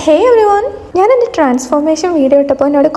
ഹേ every one, ഞാൻ എൻ്റെ transformation video ഇട്ടപ്പോൾ എന്നോട്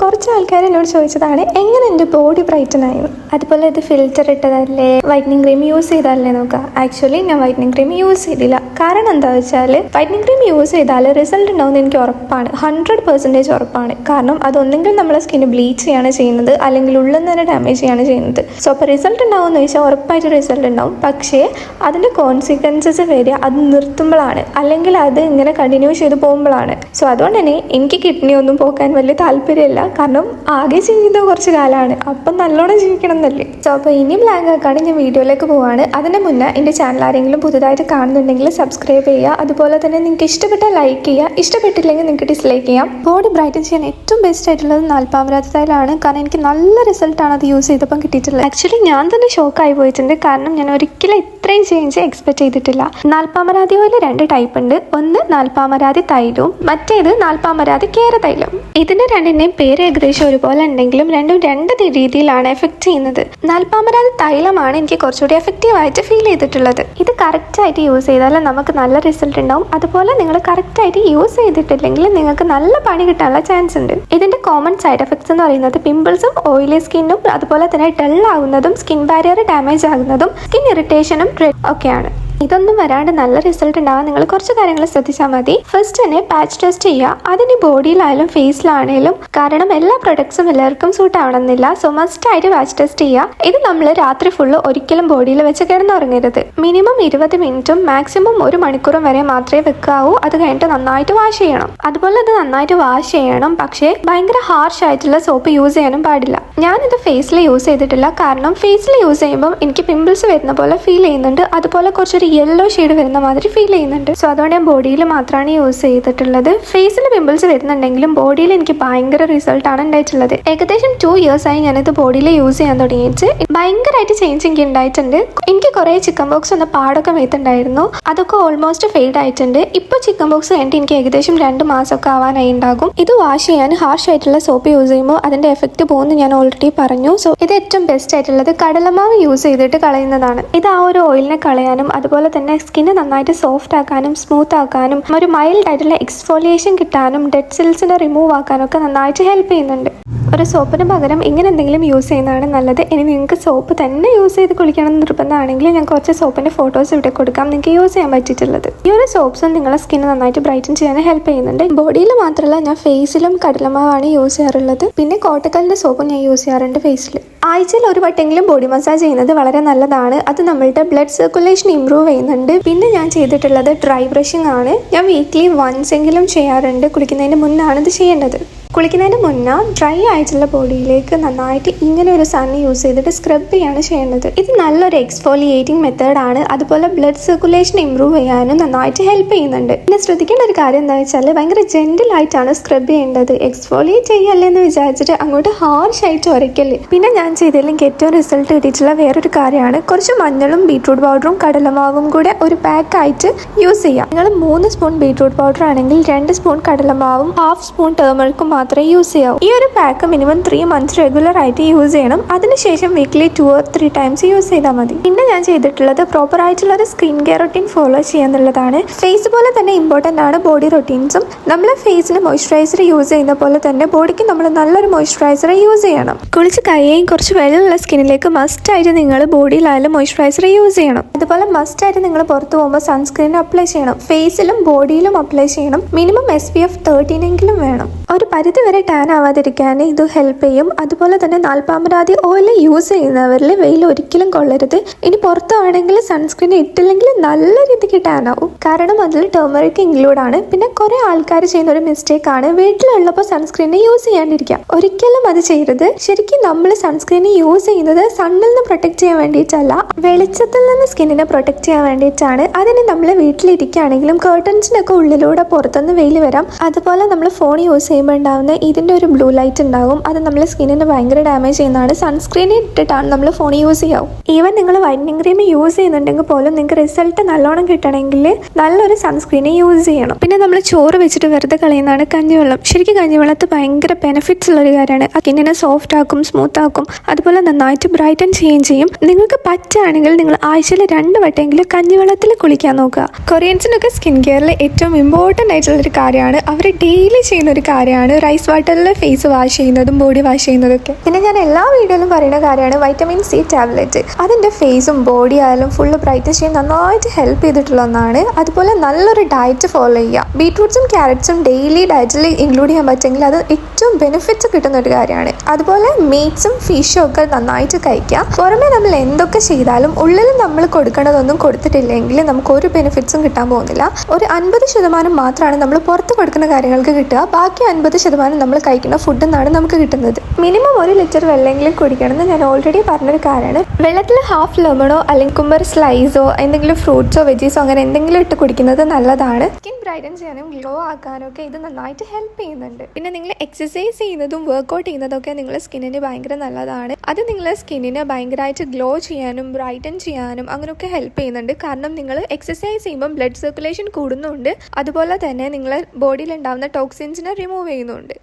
കുറച്ച് ആൾക്കാർ എന്നോട് ചോദിച്ചതാണ് എങ്ങനെ എൻ്റെ ബോഡി ബ്രൈറ്റൻ ആയിരുന്നു. അതുപോലെ ഇത് ഫിൽറ്റർ ഇട്ടതല്ലേ, വൈറ്റനിങ് ക്രീം യൂസ് ചെയ്താലേ നോക്കുക. ആക്ച്വലി ഞാൻ വൈറ്റനിങ് ക്രീം യൂസ് ചെയ്തില്ല. കാരണം എന്താ വെച്ചാൽ വൈറ്റനിങ് ക്രീം യൂസ് ചെയ്താൽ റിസൾട്ട് ഉണ്ടാവുമെന്ന് എനിക്ക് ഉറപ്പാണ്, 100% ഉറപ്പാണ്. കാരണം അതൊന്നെങ്കിൽ നമ്മളെ സ്കിന്ന് ബ്ലീച്ച് ചെയ്യാണ് ചെയ്യുന്നത്, അല്ലെങ്കിൽ ഉള്ളിൽ നിന്ന് തന്നെ ഡാമേജ് ചെയ്യാണ് ചെയ്യുന്നത്. സോ അപ്പോൾ റിസൾട്ട് ഉണ്ടാവുമെന്ന് ചോദിച്ചാൽ ഉറപ്പായിട്ട് റിസൾട്ട് ഉണ്ടാവും. പക്ഷേ അതിൻ്റെ കോൺസിക്വൻസസ് വരിക അത് നിർത്തുമ്പോഴാണ്, അല്ലെങ്കിൽ അത് ഇങ്ങനെ കണ്ടിന്യൂ ചെയ്ത് പോകുമ്പോഴാണ്. സോ അതുകൊണ്ട് തന്നെ എനിക്ക് കിഡ്നി ഒന്നും പോക്കാൻ വലിയ താല്പര്യമില്ല. കാരണം ആകെ ജീവിതം കുറച്ച് കാലമാണ്, അപ്പം നല്ലോണം ജീവിക്കണം എന്നല്ലേ. സോ അപ്പോൾ ഇനി ബ്ലാങ്ക് ആക്കാണ് ഞാൻ വീഡിയോയിലേക്ക് പോവാണ്. അതിന് മുന്നേ എൻ്റെ ചാനൽ ആരെങ്കിലും പുതുതായിട്ട് കാണുന്നുണ്ടെങ്കിൽ സബ്സ്ക്രൈബ് ചെയ്യുക. അതുപോലെ തന്നെ നിങ്ങൾക്ക് ഇഷ്ടപ്പെട്ടാൽ ലൈക്ക് ചെയ്യുക, ഇഷ്ടപ്പെട്ടില്ലെങ്കിൽ നിങ്ങൾക്ക് ഡിസ്ലൈക്ക് ചെയ്യാം. ബോഡി ബ്രൈറ്റൻ ചെയ്യാൻ ഏറ്റവും ബെസ്റ്റ് ആയിട്ടുള്ളത് നാൽപ്പാമരാതി തൈലമാണ്. കാരണം എനിക്ക് നല്ല റിസൾട്ടാണ് അത് യൂസ് ചെയ്തപ്പം കിട്ടിയിട്ടുള്ളത്. ആക്ച്വലി ഞാൻ തന്നെ ഷോക്കായി പോയിട്ടുണ്ട്. കാരണം ഞാൻ ഒരിക്കലും ഇത്രയും ചേഞ്ച് എക്സ്പെക്ട് ചെയ്തിട്ടില്ല. നാൽപ്പാമരാതി ഓയിൽ 2 ടൈപ്പ് ഉണ്ട്. ഒന്ന് നാൽപ്പാമരാതി തൈലവും മറ്റേത് നാൽപ്പാമരാതി കേര തൈലം. ഇതിന്റെ രണ്ടിന്റെയും പേര് ഏകദേശം ഒരുപോലെ ഉണ്ടെങ്കിലും രണ്ടും രണ്ട് രീതിയിലാണ് എഫക്ട് ചെയ്യുന്നത്. നാൽപ്പാമരാതി തൈലമാണ് എനിക്ക് കുറച്ചുകൂടി എഫക്റ്റീവ് ആയിട്ട് ഫീൽ ചെയ്തിട്ടുള്ളത്. ഇത് കറക്റ്റ് ആയിട്ട് യൂസ് ചെയ്താൽ നമുക്ക് നല്ല റിസൾട്ട് ഉണ്ടാവും. അതുപോലെ നിങ്ങൾ കറക്റ്റ് ആയിട്ട് യൂസ് ചെയ്തിട്ടില്ലെങ്കിൽ നിങ്ങൾക്ക് നല്ല പണി കിട്ടാനുള്ള ചാൻസ് ഉണ്ട്. ഇതിന്റെ കോമൺ സൈഡ് എഫക്ട്സ് എന്ന് പറയുന്നത് പിമ്പിൾസും ഓയിലി സ്കിന്നും അതുപോലെ തന്നെ ഡൾ ആകുന്നതും സ്കിൻ ബാരിയർ ഡാമേജ് ആകുന്നതും സ്കിൻ ഇറിറ്റേഷനും ഒക്കെയാണ്. ഇതൊന്നും വരാണ്ട് നല്ല റിസൾട്ട് ഉണ്ടാവാൻ നിങ്ങൾ കുറച്ച് കാര്യങ്ങൾ ശ്രദ്ധിച്ചാൽ മതി. ഫസ്റ്റ് തന്നെ പാച്ച് ടെസ്റ്റ് ചെയ്യുക. അതിന് ബോഡിയിലായാലും ഫേസിലാണെങ്കിലും, കാരണം എല്ലാ പ്രൊഡക്ട്സും എല്ലാവർക്കും സൂട്ട് ആവണമെന്നില്ല. സോ മസ്റ്റ് ആയിട്ട് പാച്ച് ടെസ്റ്റ് ചെയ്യുക. ഇത് നമ്മൾ രാത്രി ഫുള്ള് ഒരിക്കലും ബോഡിയിൽ വെച്ച് കിടന്നുറങ്ങരുത്. മിനിമം 20 മിനിറ്റും മാക്സിമം 1 മണിക്കൂറും വരെ മാത്രമേ വെക്കാവൂ. അത് കഴിഞ്ഞിട്ട് നന്നായിട്ട് വാഷ് ചെയ്യണം. അതുപോലെ ഇത് നന്നായിട്ട് വാഷ് ചെയ്യണം, പക്ഷേ ഭയങ്കര ഹാർഷ് ആയിട്ടുള്ള സോപ്പ് യൂസ് ചെയ്യാനും പാടില്ല. ഞാനിത് ഫേസിൽ യൂസ് ചെയ്തിട്ടില്ല. കാരണം ഫേസിൽ യൂസ് ചെയ്യുമ്പോൾ എനിക്ക് പിമ്പിൾസ് വരുന്ന പോലെ ഫീൽ ചെയ്യുന്നുണ്ട്. അതുപോലെ കുറച്ചൊരു യെല്ലോ ഷെയ്ഡ് വരുന്ന മാതിരി ഫീൽ ചെയ്യുന്നുണ്ട്. സോ അതുകൊണ്ട് ഞാൻ ബോഡിയിൽ മാത്രമാണ് യൂസ് ചെയ്തിട്ടുള്ളത്. ഫേസിൽ പിമ്പിൾസ് വരുന്നുണ്ടെങ്കിലും ബോഡിയിൽ എനിക്ക് ഭയങ്കര റിസൾട്ടാണ് ഉണ്ടായിട്ടുള്ളത്. ഏകദേശം 2 years ആയി ഞാനിത് ബോഡിയിൽ യൂസ് ചെയ്യാൻ തുടങ്ങിയിട്ട് ഭയങ്കരമായിട്ട് ചേഞ്ച് എനിക്ക് ഉണ്ടായിട്ടുണ്ട്. എനിക്ക് കുറേ ചിക്കൻ ബോക്സ് എന്ന പാടൊക്കെ വരുന്നുണ്ടായിരുന്നു. അതൊക്കെ ഓൾമോസ്റ്റ് ഫെയ്ഡ് ആയിട്ടുണ്ട്. ഇപ്പോൾ ചിക്കൻ ബോക്സ് കഴിഞ്ഞിട്ട് എനിക്ക് ഏകദേശം 2 മാസമൊക്കെ ആവാനായി ഉണ്ടാകും. ഇത് വാഷ് ചെയ്യാൻ ഹാർഷ് ആയിട്ടുള്ള സോപ്പ് യൂസ് ചെയ്യുമ്പോൾ അതിന്റെ എഫക്റ്റ് പോകുന്നു ഞാൻ ഓൾറെഡി പറഞ്ഞു. സോ ഇത് ഏറ്റവും ബെസ്റ്റ് ആയിട്ടുള്ളത് കടലമാവ് യൂസ് ചെയ്തിട്ട് കളയുന്നതാണ്. ഇത് ആ ഒരു ഓയിലിനെ കളയാനും അതുപോലെ തന്നെ സ്കിന്ന് നന്നായിട്ട് സോഫ്റ്റ് ആക്കാനും സ്മൂത്ത് ആക്കാനും ഒരു മൈൽഡ് ആയിട്ടുള്ള എക്സ്ഫോലിയേഷൻ കിട്ടാനും ഡെഡ് സെൽസിനെ റിമൂവ് ആക്കാനും ഒക്കെ നന്നായിട്ട് ഹെൽപ്പ് ചെയ്യുന്നുണ്ട്. ഒരു സോപ്പിന് പകരം ഇങ്ങനെ എന്തെങ്കിലും യൂസ് ചെയ്യുന്നതാണ് നല്ലത്. ഇനി നിങ്ങൾക്ക് സോപ്പ് തന്നെ യൂസ് ചെയ്ത് കുളിക്കണം എന്ന് നിർബന്ധമാണെങ്കിൽ ഞാൻ കുറച്ച് സോപ്പിന്റെ ഫോട്ടോസ് ഇവിടെ കൊടുക്കാം, നിങ്ങൾക്ക് യൂസ് ചെയ്യാൻ പറ്റിയിട്ടുള്ളത്. ഈ ഒരു സോപ്സും നിങ്ങളെ സ്കിന്ന് നന്നായിട്ട് ബ്രൈറ്റൻ ചെയ്യാൻ ഹെൽപ്പ് ചെയ്യുന്നുണ്ട്. ബോഡിയിൽ മാത്രമല്ല ഞാൻ ഫേസിലും കടലമാവാണ് യൂസ് ചെയ്യാറുള്ളത്. പിന്നെ കോട്ടക്കലിന്റെ സോപ്പും ഞാൻ യൂസ് ചെയ്യാറുണ്ട് ഫേസിൽ. ആഴ്ചയിൽ ഒരു വട്ടെങ്കിലും ബോഡി മസാജ് ചെയ്യുന്നത് വളരെ നല്ലതാണ്. അത് നമ്മളുടെ ബ്ലഡ് സർക്കുലേഷൻ ഇംപ്രൂവ് ചെയ്യുന്നുണ്ട്. പിന്നെ ഞാൻ ചെയ്തിട്ടുള്ളത് ഡ്രൈ ബ്രഷിംഗ് ആണ്. ഞാൻ വീക്ക്ലി വൺസ് എങ്കിലും ചെയ്യാറുണ്ട്. കുളിക്കുന്നതിന് മുന്നാണ് ഇത് ചെയ്യേണ്ടത്. കുളിക്കുന്നതിന് മുന്നേ ഡ്രൈ ആയിട്ടുള്ള ബോഡിയിലേക്ക് നന്നായിട്ട് ഇങ്ങനെ ഒരു സൺ യൂസ് ചെയ്തിട്ട് സ്ക്രബ് ചെയ്യാണ് ചെയ്യേണ്ടത്. ഇത് നല്ലൊരു എക്സ്ഫോലിയേറ്റിംഗ് മെത്തേഡാണ്. അതുപോലെ ബ്ലഡ് സർക്കുലേഷൻ ഇംപ്രൂവ് ചെയ്യാനും നന്നായിട്ട് ഹെൽപ്പ് ചെയ്യുന്നുണ്ട്. പിന്നെ ശ്രദ്ധിക്കേണ്ട ഒരു കാര്യം എന്താ വെച്ചാൽ ഭയങ്കര ജെന്റിൽ ആയിട്ടാണ് സ്ക്രബ് ചെയ്യേണ്ടത്. എക്സ്ഫോലിയേറ്റ് ചെയ്യല്ലേ എന്ന് വിചാരിച്ചിട്ട് അങ്ങോട്ട് ഹാർഷ് ആയിട്ട് ഉരയ്ക്കല്ലേ. പിന്നെ ഞാൻ ചെയ്തതിൽ എനിക്ക് ഏറ്റവും റിസൾട്ട് കിട്ടിയിട്ടുള്ള വേറൊരു കാര്യമാണ് കുറച്ച് മഞ്ഞളും ബീട്രൂട്ട് പൗഡറും കടലമാവും കൂടെ ഒരു പാക്കായിട്ട് യൂസ് ചെയ്യാം. നിങ്ങൾ 3 സ്പൂൺ ബീട്രൂട്ട് പൗഡർ ആണെങ്കിൽ 2 സ്പൂൺ കടലമാവും 1/2 സ്പൂൺ ടേമറിക്കും മാത്രമേ യൂസ് ചെയ്യാവൂ. ഈ ഒരു പാക്ക് മിനിമം 3 months റെഗുലർ ആയിട്ട് യൂസ് ചെയ്യണം. അതിനുശേഷം വീക്ക്ലി 2 or 3 times യൂസ് ചെയ്താൽ മതി. പിന്നെ ഞാൻ ചെയ്തിട്ടുള്ളത് പ്രോപ്പർ ആയിട്ടുള്ള ഒരു സ്കിൻ കെയർ റൊട്ടീൻ ഫോളോ ചെയ്യാന്നുള്ളതാണ്. ഫേസ് പോലെ തന്നെ ഇമ്പോർട്ടൻ്റ് ആണ് ബോഡി റൊട്ടീൻസും. നമ്മളെ ഫേസിന് മോയ്സ്ചറൈസർ യൂസ് ചെയ്യുന്ന പോലെ തന്നെ ബോഡിക്ക് നമ്മൾ നല്ലൊരു മോയ്സ്ചറൈസർ യൂസ് ചെയ്യണം. കുളിച്ച് കയ്യേയും കുറച്ച് വെള്ളമുള്ള സ്കിന്നിലേക്ക് മസ്റ്റ് ആയിട്ട് നിങ്ങൾ ബോഡിയിലായാലും മോയ്സ്ചറൈസർ യൂസ് ചെയ്യണം. അതുപോലെ മസ്റ്റ് ആയിട്ട് നിങ്ങൾ പുറത്ത് പോകുമ്പോൾ സൺസ്ക്രീൻ അപ്ലൈ ചെയ്യണം. ഫേസിലും ബോഡിയിലും അപ്ലൈ ചെയ്യണം. മിനിമം SPF 13 എങ്കിലും വേണം. ഒരു പരിധി വരെ ടാൻ ആവാതിരിക്കാൻ ഇത് ഹെൽപ്പ് ചെയ്യും. അതുപോലെ തന്നെ നാൽപ്പാമരാതി ഓയിൽ യൂസ് ചെയ്യുന്നവരിൽ വെയിൽ ഒരിക്കലും കൊള്ളരുത്. ഇനി പുറത്താണെങ്കിൽ സൺസ്ക്രീൻ ഇട്ടില്ലെങ്കിൽ നല്ല രീതിക്ക് ടാൻ ആവും. കാരണം അതിൽ ടേമറിക് ഇൻക്ലൂഡ് ആണ്. പിന്നെ കുറെ ആൾക്കാർ ചെയ്യുന്ന ഒരു മിസ്റ്റേക്ക് ആണ് വീട്ടിലുള്ളപ്പോൾ സൺസ്ക്രീനെ യൂസ് ചെയ്യാണ്ടിരിക്കാം. ഒരിക്കലും അത് ചെയ്യരുത്. ശരിക്കും നമ്മൾ സൺസ്ക്രീനെ യൂസ് ചെയ്യുന്നത് സണ്ണിൽ നിന്ന് പ്രൊട്ടക്ട് ചെയ്യാൻ വേണ്ടിയിട്ടല്ല, വെളിച്ചത്തിൽ നിന്ന് സ്കിന്നിനെ പ്രൊട്ടക്ട് ചെയ്യാൻ വേണ്ടിയിട്ടാണ്. അതിന് നമ്മൾ വീട്ടിലിരിക്കുകയാണെങ്കിലും കേർട്ടൻസിനൊക്കെ ഉള്ളിലൂടെ പുറത്തുനിന്ന് വെയിൽ വരാം. അതുപോലെ നമ്മൾ ഫോൺ യൂസ് ചെയ്യുമ്പോൾ ഉണ്ടാകുന്ന ഇതിൻ്റെ ഒരു ബ്ലൂ ലൈറ്റ് ഉണ്ടാകും. അത് നമ്മളെ സ്കിന്നിന് ഭയങ്കര ഡാമേജ് ചെയ്യുന്നതാണ്. സൺസ്ക്രീൻ ഇട്ടിട്ടാണ് നമ്മൾ ഫോൺ യൂസ് ചെയ്യാവും. ഈവൻ നിങ്ങൾ വൈറ്റനിങ് ക്രീം യൂസ് ചെയ്യുന്നുണ്ടെങ്കിൽ പോലും നിങ്ങൾക്ക് റിസൾട്ട് നല്ലോണം കിട്ടണമെങ്കിൽ നല്ലൊരു സൺസ്ക്രീനെ യൂസ് ചെയ്യണം. പിന്നെ നമ്മൾ ചോറ് വെച്ചിട്ട് വെറുതെ കളയുന്നതാണ് കഞ്ഞിവെള്ളം. ശരിക്കും കഞ്ഞിവെള്ളത്ത് ഭയങ്കര ബെനിഫിറ്റ്സ് ഉള്ളൊരു കാര്യമാണ്. സ്കിന്നിനെ സോഫ്റ്റ് ആക്കും, സ്മൂത്ത് ആക്കും, അതുപോലെ നന്നായിട്ട് ബ്രൈറ്റൻ ചെയ്യുകയും ചെയ്യും. നിങ്ങൾക്ക് പറ്റുകയാണെങ്കിൽ നിങ്ങൾ ആഴ്ചയിൽ 2 വട്ടമെങ്കിലും കഞ്ഞിവെള്ളത്തിൽ കുളിക്കാൻ നോക്കുക. കൊറിയൻസിനൊക്കെ സ്കിൻ കെയറിൽ ഏറ്റവും ഇമ്പോർട്ടൻ്റ് ആയിട്ടുള്ളൊരു കാര്യമാണ്, അവർ ഡെയിലി ചെയ്യുന്ന ഒരു കാര്യമാണ് റൈസ് വാട്ടറിൽ ഫേസ് വാഷ് ചെയ്യുന്നതും ബോഡി വാഷ് ചെയ്യുന്നതൊക്കെ. പിന്നെ ഞാൻ എല്ലാ വീഡിയോയിലും പറയുന്ന കാര്യമാണ് വൈറ്റമിൻ സി ടാബ്ലറ്റ്. അതിൻ്റെ ഫേസും ബോഡി ആയാലും ഫുള്ള് ബ്രൈറ്റ് ചെയ്യാൻ നന്നായിട്ട് ഹെൽപ്പ് ചെയ്തിട്ടുള്ള ഒന്നാണ്. അതുപോലെ നല്ലൊരു ഡയറ്റ് ഫോളോ ചെയ്യുക. ബീട്രൂട്ട്സും ക്യാരറ്റ്സും ഡെയിലി ഡയറ്റിൽ ഇൻക്ലൂഡ് ചെയ്യാൻ പറ്റുമെങ്കിൽ അത് ഏറ്റവും ബെനിഫിറ്റ്സ് കിട്ടുന്ന ഒരു കാര്യമാണ്. അതുപോലെ മീറ്റ്സും ഫിഷും ഒക്കെ നന്നായിട്ട് കഴിക്കുക. പുറമെ നമ്മൾ എന്തൊക്കെ ചെയ്താലും ഉള്ളിൽ നമ്മൾ കൊടുക്കേണ്ടതൊന്നും കൊടുത്തിട്ടില്ലെങ്കിൽ നമുക്ക് ഒരു ബെനിഫിറ്റ്സും കിട്ടാൻ പോകുന്നില്ല. ഒരു 50% മാത്രമാണ് നമ്മൾ പുറത്ത് കൊടുക്കുന്ന കാര്യങ്ങൾക്ക് കിട്ടുക. ബാക്കി 50% നമ്മൾ കഴിക്കുന്ന ഫുഡിൽ നിന്നാണ് നമുക്ക് കിട്ടുന്നത്. മിനിമം 1 ലിറ്റർ വെള്ളമെങ്കിലും കുടിക്കണമെന്ന് ഞാൻ ഓൾറെഡി പറഞ്ഞൊരു കാര്യമാണ്. വെള്ളത്തിൽ ഹാഫ് ലെമണോ അല്ലെങ്കിൽ കുമ്പർ സ്ലൈസോ എന്തെങ്കിലും ഫ്രൂട്ട്സോ വെജീസോ അങ്ങനെ എന്തെങ്കിലും ഇട്ട് കുടിക്കുന്നത് നല്ലതാണ്. സ്കിൻ ബ്രൈറ്റൻ ചെയ്യാനും ഗ്ലോ ആക്കാനും ഒക്കെ ഇത് നന്നായിട്ട് ഹെൽപ്പ് ചെയ്യുന്നുണ്ട്. പിന്നെ നിങ്ങൾ എക്സസൈസ് ചെയ്യുന്നതും വർക്കൗട്ട് ചെയ്യുന്നതൊക്കെ നിങ്ങളുടെ സ്കിന്നിന് ഭയങ്കര നല്ലതാണ്. അത് നിങ്ങളുടെ സ്കിന്നിനെ ഭയങ്കരമായിട്ട് ഗ്ലോ ചെയ്യാനും ബ്രൈറ്റൻ ചെയ്യാനും അങ്ങനെയൊക്കെ ഹെൽപ്പ് ചെയ്യുന്നുണ്ട്. കാരണം നിങ്ങൾ എക്സസൈസ് ചെയ്യുമ്പോൾ ബ്ലഡ് സർക്കുലേഷൻ കൂടുന്നുണ്ട്, അതുപോലെ തന്നെ നിങ്ങളെ ബോഡിയിൽ ഉണ്ടാകുന്ന ടോക്സിൻസിനെ റിമൂവ് ചെയ്യുന്നുണ്ട്.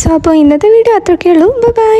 സോ അപ്പോൾ ഇന്നത്തെ വീഡിയോ അത്രയൊക്കെ ഉള്ളൂ. ബൈ.